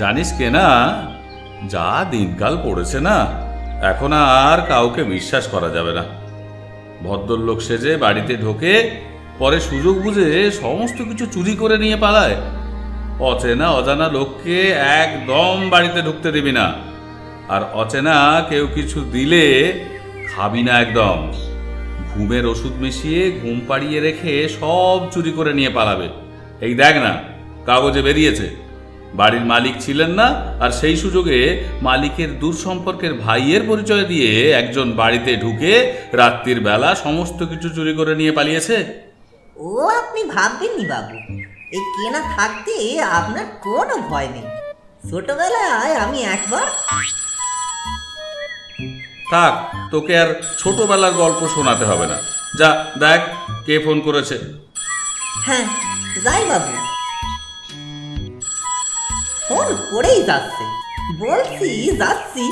জানিস কে না, যা দিনকাল পড়েছে না, এখন আর কাউকে বিশ্বাস করা যাবে না। ভদ্রলোক সেজে বাড়িতে ঢোকে, পরে সুযোগ বুঝে সমস্ত কিছু চুরি করে নিয়ে পালায়। অচেনা অজানা লোককে একদম বাড়িতে ঢুকতে দিবি না, আর অচেনা কেউ কিছু দিলে খাবি না একদম। ঘুমের ওষুধ মিশিয়ে ঘুম পাড়িয়ে রেখে সব চুরি করে নিয়ে পালাবে। এই দেখ না, কাগজে বেরিয়েছে বাড়ির মালিক ছিলেন না, আর সেই সুযোগে মালিকের দূর সম্পর্কের ভাইয়ের পরিচয় দিয়ে একজন বাড়িতে ঢুকে রাত্রির বেলা সমস্ত কিছু চুরি করে নিয়ে পালিয়েছে। ও আপনি ভাববেননি বাবু, এই কেনা থাকতে আপনার কোনো ভয় নেই। ছোটবেলায় আমি একবার... থাক, তোকে আর ছোটবেলার গল্প শোনাতে হবে না। যা দেখ কে ফোন করেছে। হ্যাঁ যাই বাবু, ফোন করেই যাচ্ছে। বলছি যাচ্ছি,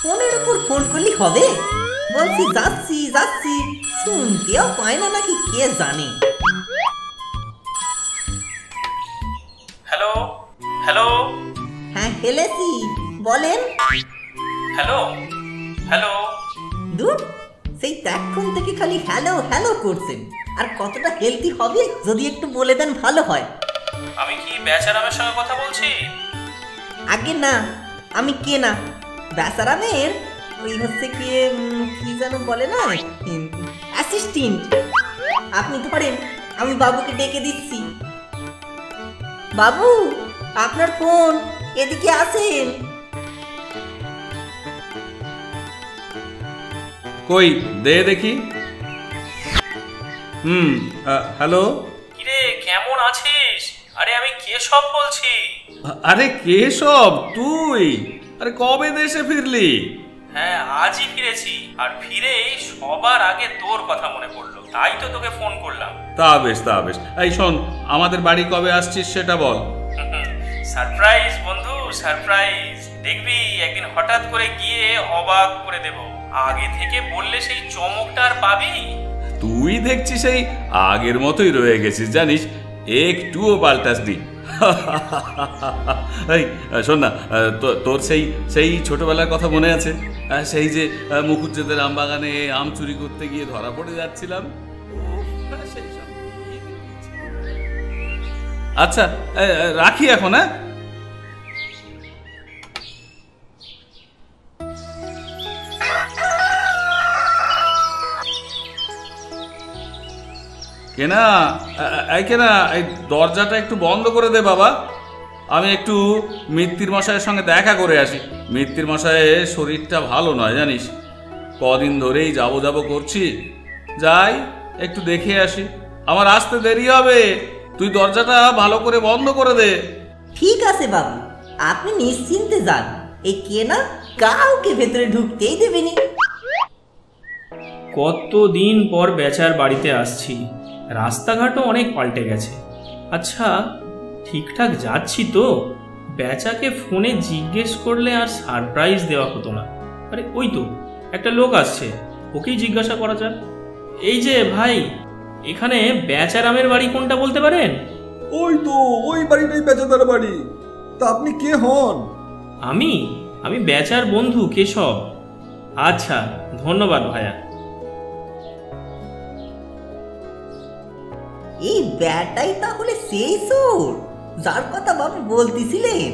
ফোনের উপর ফোন করলে হবে? বলছি যাচ্ছি যাচ্ছি, শুনতেও পায় না নাকি কে জানে। Hello hello. হ্যাঁ ফেলেছি, বলেন। Hello hello. দূর, সেই এখন থেকে খালি হ্যালো হ্যালো করছেন। আর কতটা হেলদি হবে যদি একটু বলে দেন ভালো হয়। আমি কি বেচারামের সঙ্গে কথা বলছি? আগে না, আমি কে না, বেচারামের ওই হচ্ছে কি যেন বলে না, অ্যাসিস্ট্যান্ট। আপনি তো পারেন, আমি বাবুকে ডেকে দিচ্ছি। বাবু আপনার ফোন, এদিকে আসেন। কই দে দেখি। হ্যালো। কিরে কেমন আছিস? আরে আমি কেশব বলছি। আরে কেশব তুই? আরে কবে দেশে ফিরলি? হ্যাঁ আজই ফিরেছি, আর ফিরেই সবার আগে তোর কথা মনে পড়লো, তাই তো তোকে ফোন করলাম। তা বেশ তা বেশ। এই শোন, আমাদের বাড়ি কবে আসছিস সেটা বল। সারপ্রাইজ বন্ধু, সারপ্রাইজ। দেখবি একদিন হঠাৎ করে গিয়ে অবাক করে দেব। আগে থেকে বললে সেই চমকটা আর পাবি। তুই দেখছিস সেই আগের মতোই রয়ে গেছিস, জানিস, একটুও পাল্টাসনি। এই শোন না, তোর সেই ছোটবেলার কথা মনে আছে? সেই যে মুকুজ্জেদের আম বাগানে আম চুরি করতে গিয়ে ধরা পড়ে যাচ্ছিলাম। আচ্ছা রাখি এখন। হ্যাঁ কেনা, কেনা এই দরজাটা একটু বন্ধ করে দে বাবা। আমি একটু মিত্তির মশাইয়ের সঙ্গে দেখা করে আসি। মিত্তির মশাইয়ের শরীরটা ভালো নয় জানিস, কদিন ধরেই যাবো যাবো করছি। যাই একটু দেখে আসি, আমার আসতে দেরি হবে। তুই দরজাটা ভালো করে বন্ধ করে দে। ঠিক আছে বাবু, আপনি নিশ্চিন্তে যান। এই কেনা কাউকে ভেতরে ঢুকতেই দেবেনি। কতদিন পর বেচার বাড়িতে আসছি, রাস্তাঘাটও অনেক পাল্টে গেছে। আচ্ছা ঠিকঠাক যাচ্ছি তো? বেচাকে ফোনে জিজ্ঞেস করলে আর সারপ্রাইজ দেওয়া হতো না। আরে ওই তো একটা লোক আসছে, ওকেই জিজ্ঞাসা করা যাক। এই যে ভাই, এখানে বেচারামের বাড়ি কোনটা বলতে পারেন? ওই তো ওই বাড়িটাই বেচাদার বাড়ি। তা আপনি কে হন? আমি বেচার বন্ধু কেশব। আচ্ছা ধন্যবাদ ভাইয়া। এই ব্যাটাই তাহলে সেই চোর যার কথা বাবু বলতেছিলেন।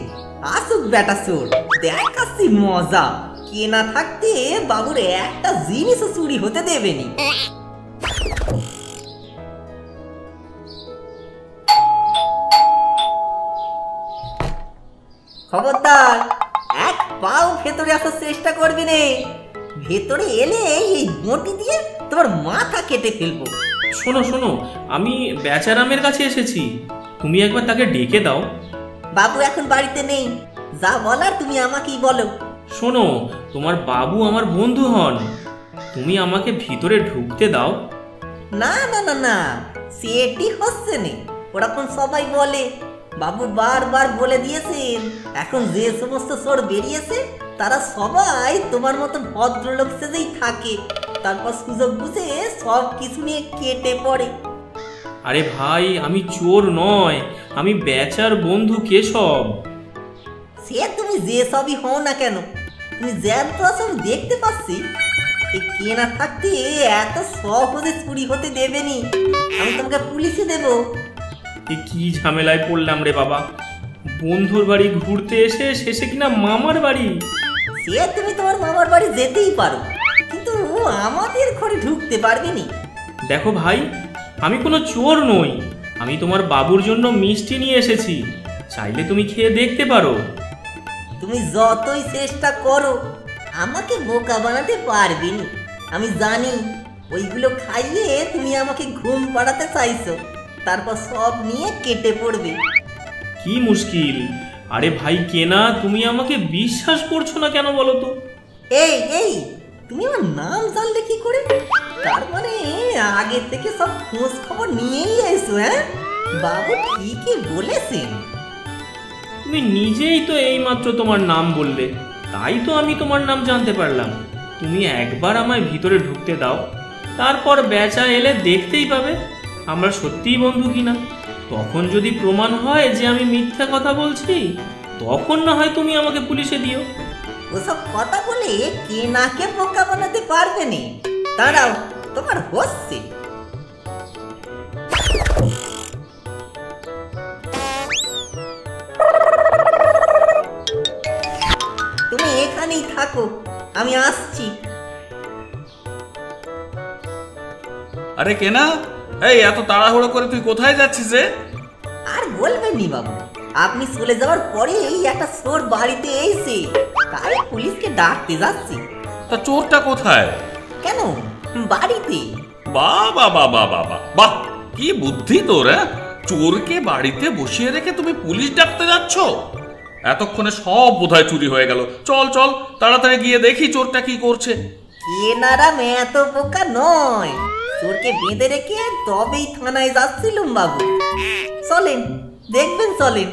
আসুক ব্যাটা চোর, দেখাচ্ছি মজা। কেনা থাকতে বাবুর একটা জিনিসও চুরি হতে দেবেনি। খবরদার, এক পাও ভেতরে আসার চেষ্টা করবি না। ভেতরে এলে এই বঁটি দিয়ে তোমার মাথা কেটে ফেলবো। শোনো শোনো, আমি বেচারামের কাছে এসেছি, তুমি একবার তাকে ডেকে দাও। বাবু এখন বাড়িতে নেই, যা বলার তুমি আমাকেই বলো। শোনো, তোমার বাবু আমার বন্ধু হন, তুমি আমাকে ভিতরে ঢুকতে দাও। না না না না, সেটি হচ্ছে না। ওরকম সবাই বলে, বাবু বারবার বলে দিয়েছেন। এখন যে সমস্ত চোর বেরিয়েছে তারা সবাই তোমার মতো ভদ্রলোক সেজেই থাকে, তারপর সুযোগ বুঝে সব কিছু নিয়ে কেটে পড়ে। আরে ভাই, আমি চোর নয়, আমি বেচার বন্ধু কেশব। সে তুমি যে সবই হও না কেন, তুমি জ্যান্ত আছো আমি দেখতে পাচ্ছি। এই কেনা থাকতে এত সহজে চুরি হতে দেবেনি, আমি তোমাকে পুলিশে দেবো। এ কি ঝামেলায় পড়লাম রে বাবা, বন্ধুর বাড়ি ঘুরতে এসে শেষে কিনা মামার বাড়ি। সে তুমি তোমার মামার বাড়ি যেতেই পারো, কিন্তু আমাদের ঘরে ঢুকতে পারবে নি। দেখো ভাই, আমি কোনো চোর নই, আমি তোমার বাবুর জন্য মিষ্টি নিয়ে এসেছি, চাইলে তুমি খেয়ে দেখতে পারো। তুমি যতই চেষ্টা করো আমাকে বোকা বানাতে পারবে নি। আমি জানি ওইগুলো খাইয়ে তুমি আমাকে ঘুম পাড়াতে চাইছো, তারপর সব নিয়ে কেটে পড়বে। কি মুশকিল! আরে ভাই কেনা, তুমি আমাকে বিশ্বাস করছো না কেন বলো তো? এই এই তুমি আমার নাম জানলে কি করে? তার মানে আগে থেকে সব খোঁজ খবর নিয়েই এসো। হ্যাঁ, বাবু ঠিকই বলেছেন। তুমি নিজেই তো এইমাত্র তোমার নাম বললে, তাই তো আমি তোমার নাম জানতে পারলাম। তুমি একবার আমায় ভিতরে ঢুকতে দাও, তারপর বেচা এলে দেখতেই পাবে আমরা সত্যিই বন্ধু কিনা। তখন যদি প্রমাণ হয় যে আমি মিথ্যা কথা বলছি, তখন না হয় তুমি আমাকে পুলিশে দিও। ওসব কথা বলে কে নাকে বোকা বানাতে পারবে নি। দাঁড়াও, তোমার হচ্ছে। তুমি এখানেই থাকো, আমি আসছি। আরে কেনা, এই এত তাড়াহুড়ো করে তুই কোথায় যাচ্ছিস রে? আর বলবেন নি বাবু, আপনি চলে যাওয়ার পরেই একটা চোর বাড়িতে এসে, তাই পুলিশকে ডাকতে যাচ্ছি। তা চোরটা কোথায়? কেন, বাড়িতে। বাহ বাহ বাহ বাহ বাহ বাহ বাহ, কি বুদ্ধি তোর! চোরকে বাড়িতে বসিয়ে রেখে তুমি পুলিশ ডাকতে যাচ্ছ? এতক্ষণে সব বোধহয় চুরি হয়ে গেল। চল চল, তাড়াতাড়ি গিয়ে দেখি চোরটা কি করছে। কেনারাম এত বোকা নয়, চোরকে বেঁধে রেখে তবেই থানায় যাচ্ছিলুম বাবু। চলেন, দেখবেন, চলেন।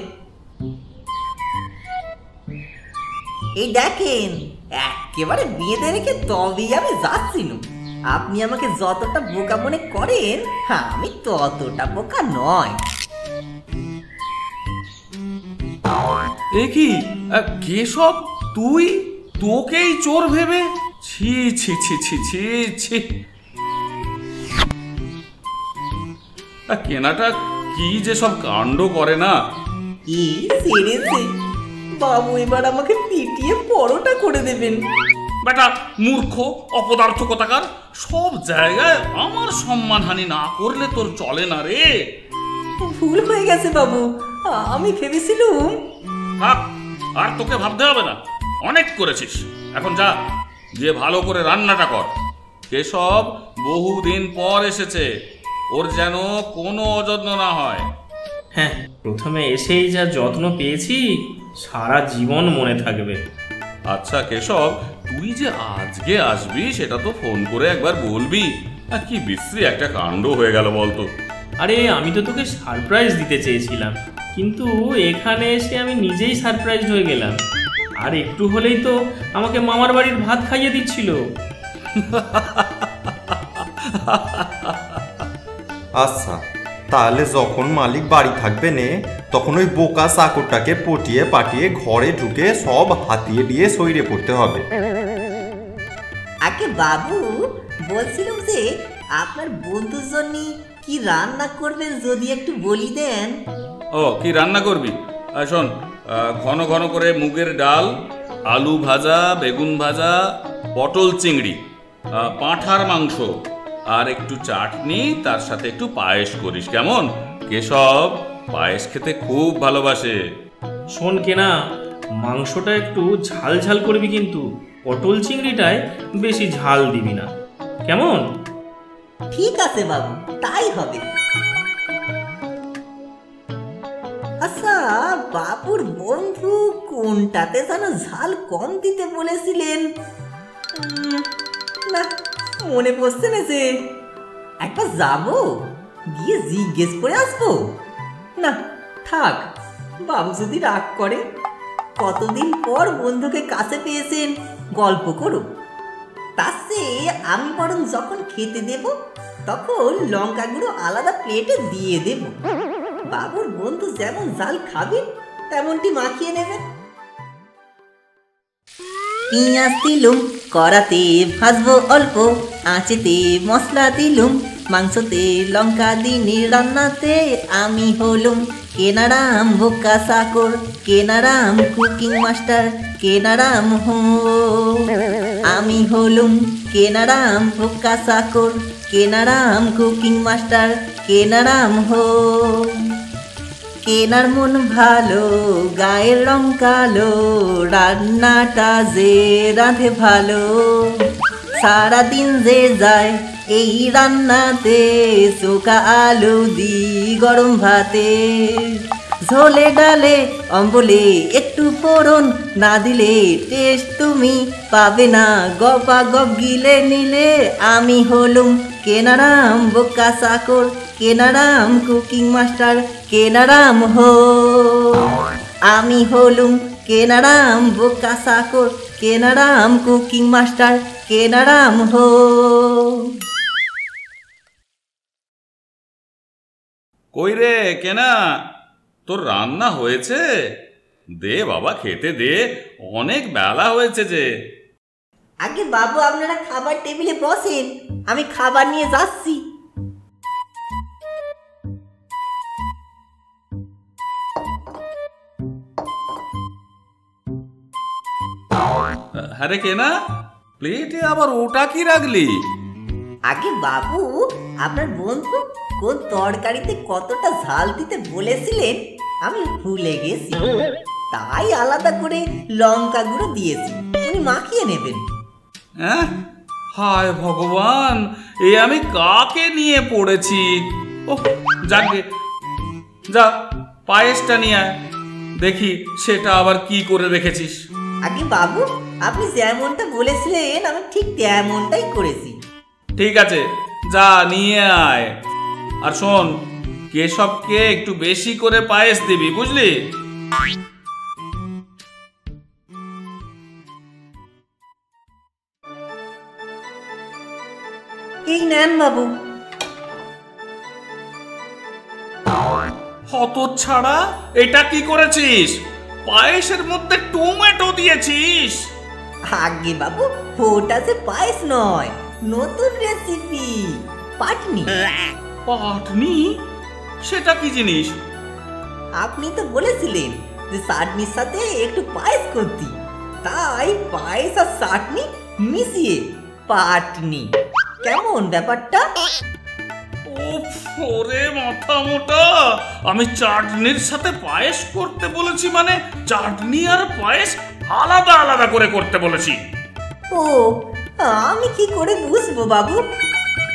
এই দেখেন, একেবারে বেঁধে রেখে তবেই আমি যাচ্ছিলুম। আপনি আমাকে যতটা বোকা মনে করেন, আমি ততটা বোকা নয়। এ কি কেশব, তুই? তোকেই চোর ভেবে? ছি ছি ছি ছি ছি ছি। কেনাটা কি যে সব কাণ্ড করে না। কি সেরেছে বাবু, এবার আমাকে পিটিয়ে পরোটা করে দেবেন। বেটা মূর্খ, অপদার্থ কোথাকার! সব জায়গায় আমার সম্মানহানি না করলে তোর চলে না রে। ভুল হয়ে গেছে বাবু, আমি ভেবেছিলুম। থাক, আর তোকে ভাবতে হবে না, অনেক করেছিস। এখন যা, গিয়ে ভালো করে রান্নাটা কর। কেশব বহুদিন পর এসেছে, ওর যেন কোনো অযত্ন না হয়। হ্যাঁ, প্রথমে এসেই যা যত্ন পেয়েছি সারা জীবন মনে থাকবে। আচ্ছা কেশব, তুই যে আজকে আসবি সেটা তো ফোন করে একবার বলবি। কি বিশ্রী একটা কাণ্ড হয়ে গেল বলতো। আরে আমি তো তোকে সারপ্রাইজ দিতে চেয়েছিলাম, কিন্তু এখানে এসে আমি নিজেই সারপ্রাইজড হয়ে গেলাম। আর একটু হলেই তো আমাকে মামার বাড়ির ভাত খাইয়ে দিচ্ছিল। আচ্ছা, তাহলে যখন মালিক বাড়ি থাকবে নে, তখন ওই বোকা চাকরটাকে পটিয়ে পাটিয়ে ঘরে ঢুকে সব হাতিয়ে দিয়ে সইরে পড়তে হবে। আগে বাবু, বলছিলাম যে আপনার বন্ধুর জন্য কি রান্না করবেন যদি একটু বলি দেন। ও, কি রান্না করবি? শোন, ঘন ঘন করে মুগের ডাল, আলু ভাজা, বেগুন ভাজা, পটল চিংড়ি, পাঁঠার মাংস আর একটু চাটনি, তার সাথে একটু পায়েস করিস, কেমন? কেশব পায়েস খেতে খুব ভালোবাসে। শোন কেনা, মাংসটা একটু ঝাল ঝাল করবি, কিন্তু পটল চিংড়িটায় বেশি ঝাল দিবি না, কেমন? ঠিক আছে বাবু, তাই হবে। আচ্ছা, বাবুর বন্ধু কোনটাতে যেন ঝাল কম দিতে বলেছিলেন? না, মনে পড়ছে না যে। একবার যাবো, গিয়ে জিজ্ঞেস করে আসবো। না থাক, বাবু যদি রাগ করে। কতদিন পর বন্ধুকে কাছে পেয়েছেন, গল্প করুক। তার চেয়ে আমি বরং যখন খেতে দেব তখন লঙ্কা গুঁড়ো আলাদা প্লেটে দিয়ে দেব। বাবুর বন্ধু যেমন ঝাল খাবেন তেমনটি মাখিয়ে নেবেন। পেঁয়াজ দিলুম, কড়াতে ভাজবো অল্প, আঁচেতে মশলা দিলুম, মাংসতে লঙ্কা দিনে রান্নাতে আমি হলুম কেনারাম বোকা চাকর, কেনারাম কুকিং মাস্টার, কেনারাম হো। আমি হলুম কেনারাম বোকা চাকর, কেনারাম কুকিং মাস্টার, কেনারাম হো। কেনার মন ভালো, গায়ের রং কালো, রান্নাটা যে রাঁধে ভালো। সারাদিন যে যায় এই রান্নাতে, চোখা আলু দি গরম ভাতে। ঝোলে ডালে অম্বলে একটু ফোড়ন না দিলে টেস্ট তুমি পাবে না, গপা গপ গিলে নিলে। আমি হলুম কেনারাম বোকা চাকর, কেনারাম কুকিং মাস্টার, কেনারাম হো। আমি হলুম কেনারাম বোকা চাকর, কেনারাম কুকিং মাস্টার, কেনারাম হো। কই রে কেনা, তোর রান্না হয়েছে? দে বাবা খেতে দে, অনেক বেলা হয়েছে যে। আগে বাবু আপনারা খাবার টেবিলে বসেন, আমি খাবার নিয়ে যাচ্ছি। হ্যাঁ রে কেনা, প্লেটে আবার ওটা কি রাখলি? আগে বাবু আপনার বন্ধু কোন তরকারিতে কতটা ঝাল দিতে বলেছিলেন আমি ভুলে গেছি, তাই আলাদা করে লঙ্কা গুঁড়ো দিয়েছি, উনি মাখিয়ে নেবেন। হ্যাঁ, হায় ভগবান, এ আমি কাকে নিয়ে পড়েছি। ও যাকে, যা পায়েসটা নিয়ে আয়, দেখি সেটা আবার কি করে রেখেছিস। আগে বাবু আপনি যেমনটা বলেছিলেন আমি ঠিক তেমনটাই করেছি। ঠিক আছে, যা নিয়ে আয়। আর শোন, কেশবকে একটু বেশি করে পায়েস দিবি, বুঝলি? এই নেন বাবু। হতচ্ছাড়া, এটা কি করেছিস? পায়েসের মধ্যে টমেটো দিয়েছিস? আগে বাবু ওটা যে পায়েস নয়, নতুন রেসিপি, পাটনি। পাটনি? সেটা কি জিনিস? আপনি তো বলেছিলেন যে চাটনির সাথে একটু পায়েস করতি, তাই পায়েস আর চাটনি মিশিয়ে পাটনি। কেমন ব্যাপারটা? উফ, ওরে মাথা মোটা, আমি চাটনির সাথে পায়েস করতে বলেছি মানে চাটনি আর পায়েস আলাদা আলাদা করে করতে বলেছি। ও, আমি কি করে বুঝবো বাবু?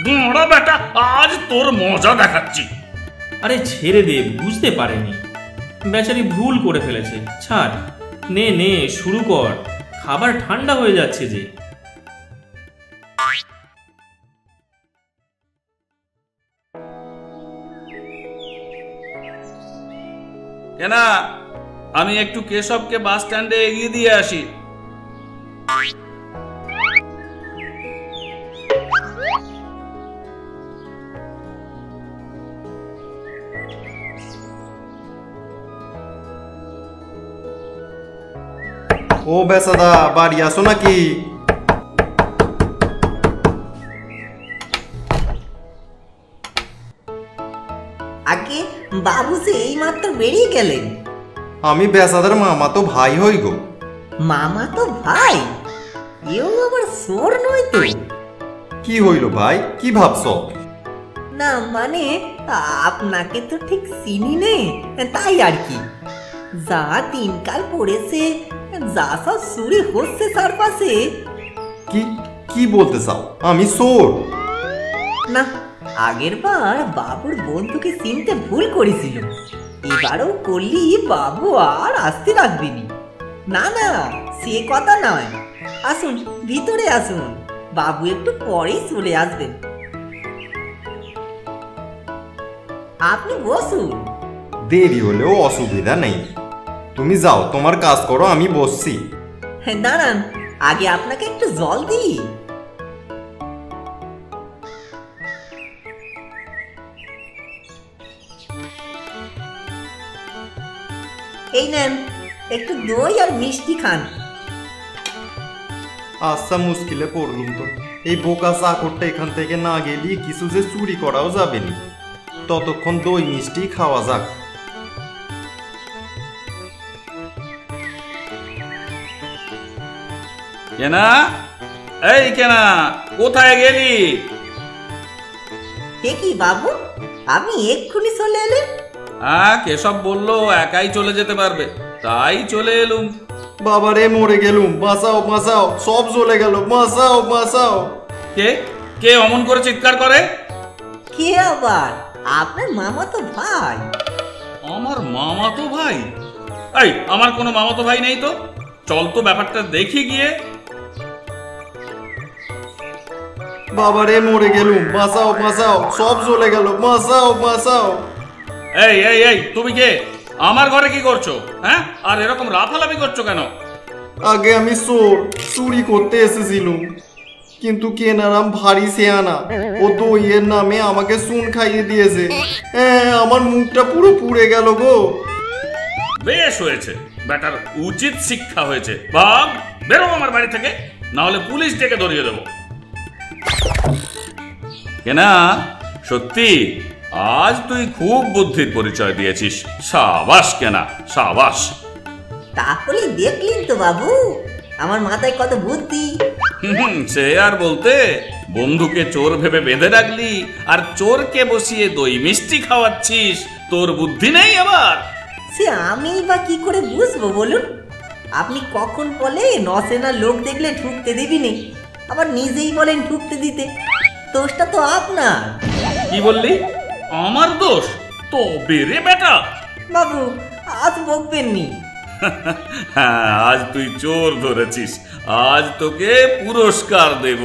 বড় বেটা, আজ তোর মজা দেখাচ্ছি। আরে ছেড়ে দে, বুঝতে পারেনি, বেচারি ভুল করে ফেলেছে, ছাড়। নে নে শুরু কর, খাবার ঠান্ডা হয়ে যাচ্ছে যে। কেনা, আমি একটু কেশবকে বাস স্ট্যান্ডে এগিয়ে দিয়ে আসি। ও বেসাদা, বাড়ি আসো নাকি? আগে বাবু যে এইমাত্র বেরিয়ে গেলেন। আমি বেসাদার মামা তো ভাই হই গো। মামা তো ভাই, এও আবার সোর নয় তো? কি হইল ভাই, কি ভাবছ? না মানে আপনাকে তো ঠিক চিনি নে, তাই আর কি। যা দিনকাল পড়েছে, যা সব চুরি হচ্ছে চারপাশে। কি কি বলতে চাও? আমি চোর? না, আগের বার বাবুর বন্ধুকে চিনতে ভুল করেছিল, এবারও করলি বাবু আর আসতে রাখবেনি। না না, সে কথা নয়। আসুন ভিতরে আসুন, বাবু একটু পরেই চলে আসবেন। আপনি বসুন। দেরি হলেও অসুবিধা নেই, তুমি যাও, তোমার কাজ করো, আমি বসছি। দাঁড়ান, আগে আপনাকে একটু জল দিই। এই নেন, একটু দই আর মিষ্টি খান। আচ্ছা মুশকিলে পড়লুম তো। এই বোকা চাকরটা এখান থেকে না গেলে কিছু যে চুরি করাও যাবে না। ততক্ষণ দই মিষ্টি খাওয়া যাক। কেনা, এই কেনা, কোথায় গেলি? এ কি বাবু, আপনি এক্ষুনি চলে এলেন? কেশব বললো একাই চলে যেতে পারবে, তাই চলে এলুম। বাবারে মরে গেলুম, বাঁচাও বাঁচাও, সব চলে গেল, বাঁচাও বাঁচাও। কে কে অমন করে চিৎকার করে? কে আবার? আপনার মামাতো ভাই। আমার মামাতো ভাই? এই, আমার কোনো মামাতো ভাই নেই তো। চল তো ব্যাপারটা দেখি গিয়ে। বাবারে মরে গেলুম, বাঁচাও বাঁচাও, সব চলে গেল, বাঁচাও বাঁচাও। এই এই এই, তুমি কে? আমার ঘরে কি করছো? হ্যাঁ, আর এরকম লাফালাফি করছো কেন? আগে আমি চুরি করতে এসেছিলুম, কিন্তু কেনারাম ভারী সেয়ানা, ও দইয়ের নামে আমাকে চুন খাইয়ে দিয়েছে। আমার মুখটা পুরো পুড়ে গেল গো। বেশ হয়েছে, বেটার উচিত শিক্ষা হয়েছে। ভাগ, বেরো আমার বাড়ি থেকে, না হলে পুলিশ ডেকে ধরিয়ে দেবো। কেনা, সত্যি আজ তুই খুব বুদ্ধির পরিচয় দিয়েছিস। সাবাস কেনা, সাবাস। তাহলে দেখলেন তো বাবু, আমার মাথায় কত বুদ্ধি। সে আর বলতে, বন্ধুকে চোর ভেবে বেঁধে রাখলি, আর চোরকে বসিয়ে দই মিষ্টি খাওয়াচ্ছিস। তোর বুদ্ধি নেই আবার? সে আমি বা কি করে বুঝবো বলুন? আপনি কখন বলেন অচেনা লোক দেখলে ঢুকতে দিবি নে, আবার নিজেই বলেন ঢুকতে দিতে। দোষটা তো আপনার। কি বললি? আমার দোষ? তো বেরে বেটা। বাবু, আজ বকবেন নি। হ্যাঁ, আজ তুই চোর ধরেছিস, আজ তোকে পুরস্কার দেব।